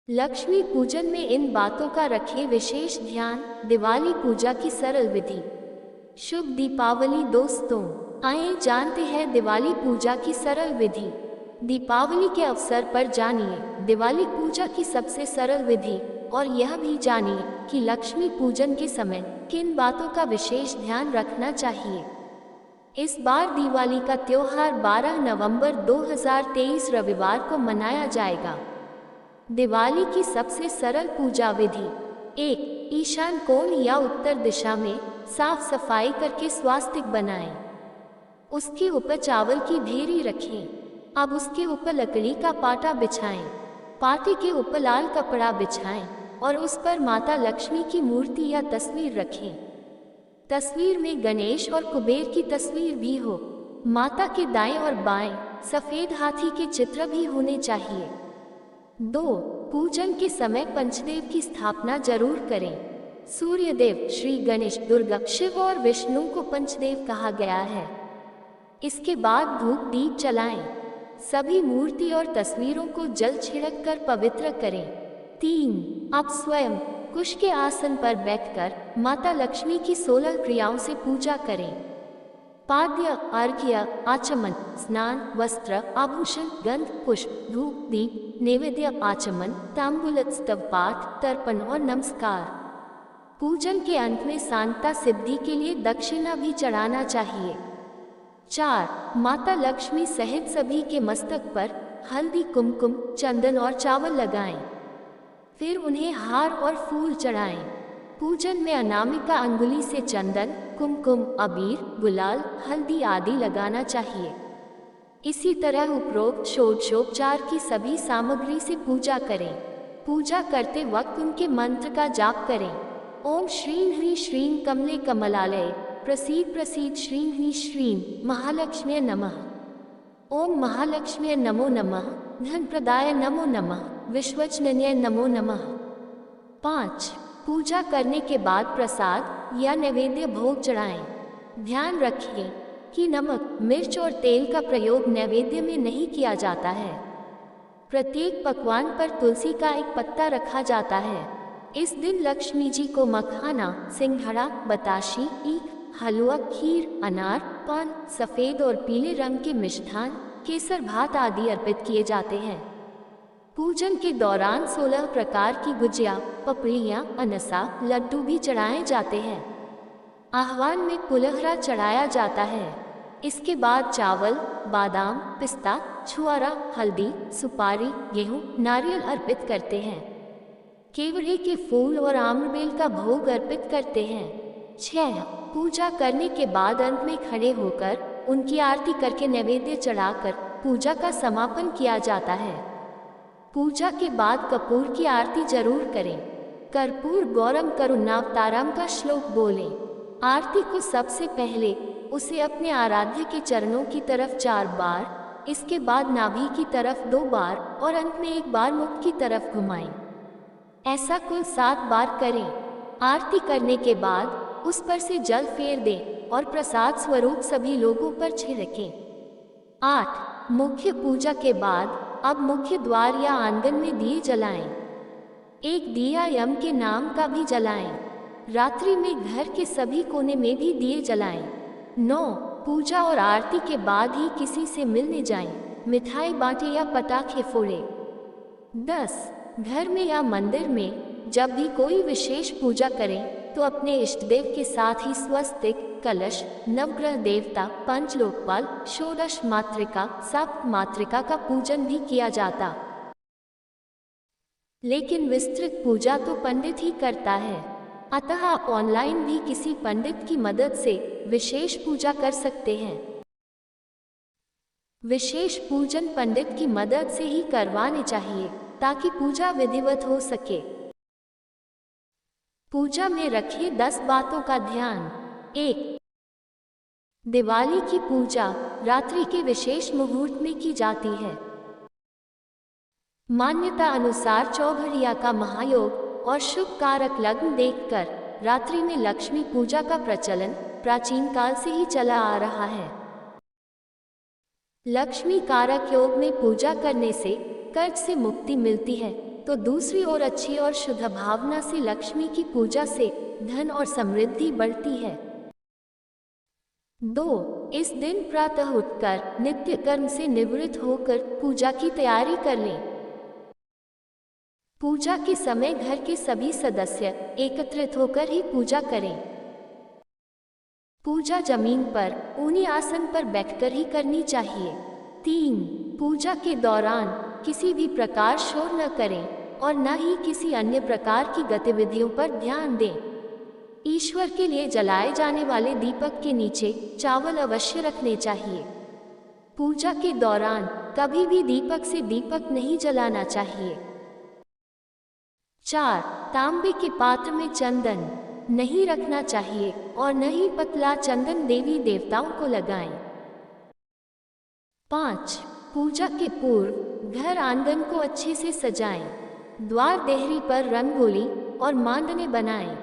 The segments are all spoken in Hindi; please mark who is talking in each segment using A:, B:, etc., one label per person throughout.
A: लक्ष्मी पूजन में इन बातों का रखिए विशेष ध्यान। दिवाली पूजा की सरल विधि। शुभ दीपावली दोस्तों, आइए जानते हैं दिवाली पूजा की सरल विधि। दीपावली के अवसर पर जानिए दिवाली पूजा की सबसे सरल विधि और यह भी जानिए कि लक्ष्मी पूजन के समय किन बातों का विशेष ध्यान रखना चाहिए। इस बार दिवाली का त्योहार 12 नवंबर 2023 रविवार को मनाया जाएगा। दिवाली की सबसे सरल पूजा विधि। 1. ईशान कोण या उत्तर दिशा में साफ सफाई करके स्वास्तिक बनाएं। उसके ऊपर चावल की ढेरी रखें। अब उसके ऊपर लकड़ी का पाटा बिछाएं। पाटे के ऊपर लाल कपड़ा बिछाएं और उस पर माता लक्ष्मी की मूर्ति या तस्वीर रखें। तस्वीर में गणेश और कुबेर की तस्वीर भी हो। माता के दाएं और बाएं सफेद हाथी के चित्र भी होने चाहिए। 2. पूजन के समय पंचदेव की स्थापना जरूर करें। सूर्यदेव, श्री गणेश, दुर्गा, शिव और विष्णु को पंचदेव कहा गया है। इसके बाद धूप दीप जलाएं। सभी मूर्ति और तस्वीरों को जल छिड़क कर पवित्र करें। 3. आप स्वयं कुश के आसन पर बैठकर माता लक्ष्मी की 16 क्रियाओं से पूजा करें। पाद्य, अर्घ्य, आचमन, स्नान, वस्त्र, आभूषण, गंध, पुष्प, धूप, दीप, नैवेद्य, आचमन, तांबूल, स्तव पाठ, तर्पण और नमस्कार। पूजन के अंत में शांता सिद्धि के लिए दक्षिणा भी चढ़ाना चाहिए। 4. माता लक्ष्मी सहित सभी के मस्तक पर हल्दी, कुमकुम, चंदन और चावल लगाएं। फिर उन्हें हार और फूल चढ़ाएं। पूजन में अनामिका अंगुली से चंदन, कुमकुम, अबीर, गुलाल, हल्दी आदि लगाना चाहिए। इसी तरह उपरोक्त षोडशोपचार की सभी सामग्री से पूजा करें। पूजा करते वक्त उनके मंत्र का जाप करें। ओम श्रीं ह्रीं श्रीं कमले कमलालये प्रसीद प्रसीद श्रीं ह्रीं श्रीं महालक्ष्म्यै नमः। ओम महालक्ष्म्यै नमो नमः। धन प्रदाय नमो नमः। विश्वजनन्यै नमो नमः। 5. पूजा करने के बाद प्रसाद या नैवेद्य भोग चढ़ाएं। ध्यान रखिए कि नमक, मिर्च और तेल का प्रयोग नैवेद्य में नहीं किया जाता है। प्रत्येक पकवान पर तुलसी का एक पत्ता रखा जाता है। इस दिन लक्ष्मी जी को मखाना, सिंघड़ा, बताशी, ईख, हलवा, खीर, अनार, पान, सफेद और पीले रंग के मिष्ठान, केसर भात आदि अर्पित किए जाते हैं। पूजन के दौरान 16 प्रकार की गुजिया, पपड़ियाँ, अनसा, लड्डू भी चढ़ाए जाते हैं। आह्वान में पुलहरा चढ़ाया जाता है। इसके बाद चावल, बादाम, पिस्ता, छुआरा, हल्दी, सुपारी, गेहूं, नारियल अर्पित करते हैं। केवड़े के फूल और आम्रबेल का भोग अर्पित करते हैं। 6. पूजा करने के बाद अंत में खड़े होकर उनकी आरती करके नैवेद्य चढ़ाकर पूजा का समापन किया जाता है। पूजा के बाद कपूर की आरती जरूर करें। कर्पूर गौरम करुणावतारम का श्लोक बोलें। आरती को सबसे पहले उसे अपने आराध्य के चरणों की तरफ 4 बार, इसके बाद नाभि की तरफ 2 बार और अंत में 1 बार मुख की तरफ घुमाएं। ऐसा कुल 7 बार करें। आरती करने के बाद उस पर से जल फेर दें और प्रसाद स्वरूप सभी लोगों पर छिड़कें। 8. मुख्य पूजा के बाद अब मुख्य द्वार या आंगन में दिए जलाएं। एक दिया यम के नाम का भी जलाएं। रात्रि में घर के सभी कोने में भी दिए जलाएं। 9. पूजा और आरती के बाद ही किसी से मिलने जाएं। मिठाई बांटें या पटाखे फोड़ें। 10. घर में या मंदिर में जब भी कोई विशेष पूजा करें तो अपने इष्टदेव के साथ ही स्वस्तिक, कलश, नवग्रह देवता, पंचलोकपाल, षोडश मातृका, सप्त मातृका का पूजन भी किया जाता। लेकिन विस्तृत पूजा तो पंडित ही करता है, अतः आप ऑनलाइन भी किसी पंडित की मदद से विशेष पूजा कर सकते हैं। विशेष पूजन पंडित की मदद से ही करवाने चाहिए ताकि पूजा विधिवत हो सके। पूजा में रखिए 10 बातों का ध्यान। 1. दिवाली की पूजा रात्रि के विशेष मुहूर्त में की जाती है। मान्यता अनुसार चौघड़िया का महायोग और शुभ कारक लग्न देखकर रात्रि में लक्ष्मी पूजा का प्रचलन प्राचीन काल से ही चला आ रहा है। लक्ष्मी कारक योग में पूजा करने से कर्ज से मुक्ति मिलती है, तो दूसरी ओर अच्छी और शुद्ध भावना से लक्ष्मी की पूजा से धन और समृद्धि बढ़ती है। 2. इस दिन प्रातः उठकर नित्य कर्म से निवृत्त होकर पूजा की तैयारी कर लें। पूजा के समय घर के सभी सदस्य एकत्रित होकर ही पूजा करें। पूजा जमीन पर ऊनी आसन पर बैठकर ही करनी चाहिए। 3. पूजा के दौरान किसी भी प्रकार शोर न करें और न ही किसी अन्य प्रकार की गतिविधियों पर ध्यान दें। ईश्वर के लिए जलाए जाने वाले दीपक के नीचे चावल अवश्य रखने चाहिए। पूजा के दौरान कभी भी दीपक से दीपक नहीं जलाना चाहिए। 4. तांबे के पात्र में चंदन नहीं रखना चाहिए और न ही पतला चंदन देवी देवताओं को लगाएं। 5. पूजा के पूर्व घर आंगन को अच्छे से सजाएं। द्वार देहरी पर रंगोली और मांडने बनाएं।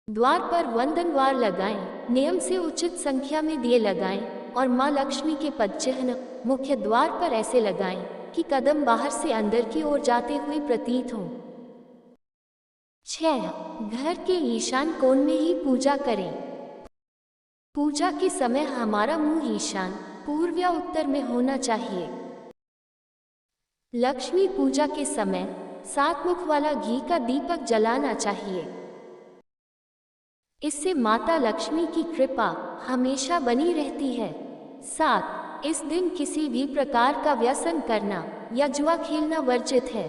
A: द्वार पर वंदनवार लगाएं। नियम से उचित संख्या में दिए लगाएं और मां लक्ष्मी के पद चिन्ह मुख्य द्वार पर ऐसे लगाएं कि कदम बाहर से अंदर की ओर जाते हुए प्रतीत हों। 6. घर के ईशान कोण में ही पूजा करें। पूजा के समय हमारा मुंह ईशान, पूर्व या उत्तर में होना चाहिए। लक्ष्मी पूजा के समय 7 मुख वाला घी का दीपक जलाना चाहिए। इससे माता लक्ष्मी की कृपा हमेशा बनी रहती है। 7. इस दिन किसी भी प्रकार का व्यसन करना या जुआ खेलना वर्जित है।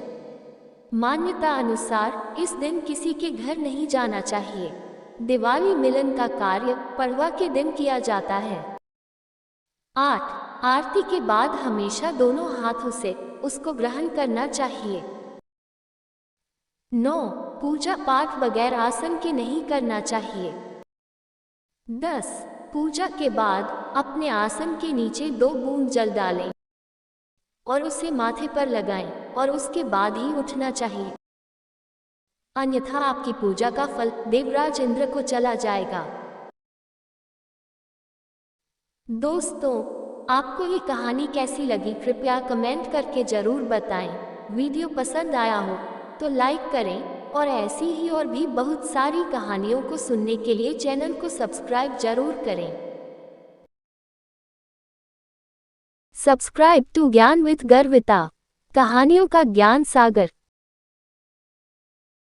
A: मान्यता अनुसार इस दिन किसी के घर नहीं जाना चाहिए। दिवाली मिलन का कार्य पड़वा के दिन किया जाता है। 8. आरती के बाद हमेशा दोनों हाथों से उसको ग्रहण करना चाहिए। 9. पूजा पाठ बगैर आसन के नहीं करना चाहिए। 10. पूजा के बाद अपने आसन के नीचे 2 बूंद जल डालें और उसे माथे पर लगाएं और उसके बाद ही उठना चाहिए, अन्यथा आपकी पूजा का फल देवराज इंद्र को चला जाएगा। दोस्तों, आपको ये कहानी कैसी लगी कृपया कमेंट करके जरूर बताएं। वीडियो पसंद आया हो तो लाइक करें और ऐसी ही और भी बहुत सारी कहानियों को सुनने के लिए चैनल को सब्सक्राइब जरूर करें। सब्सक्राइब टू ज्ञान विद गर्विता, कहानियों का ज्ञान सागर।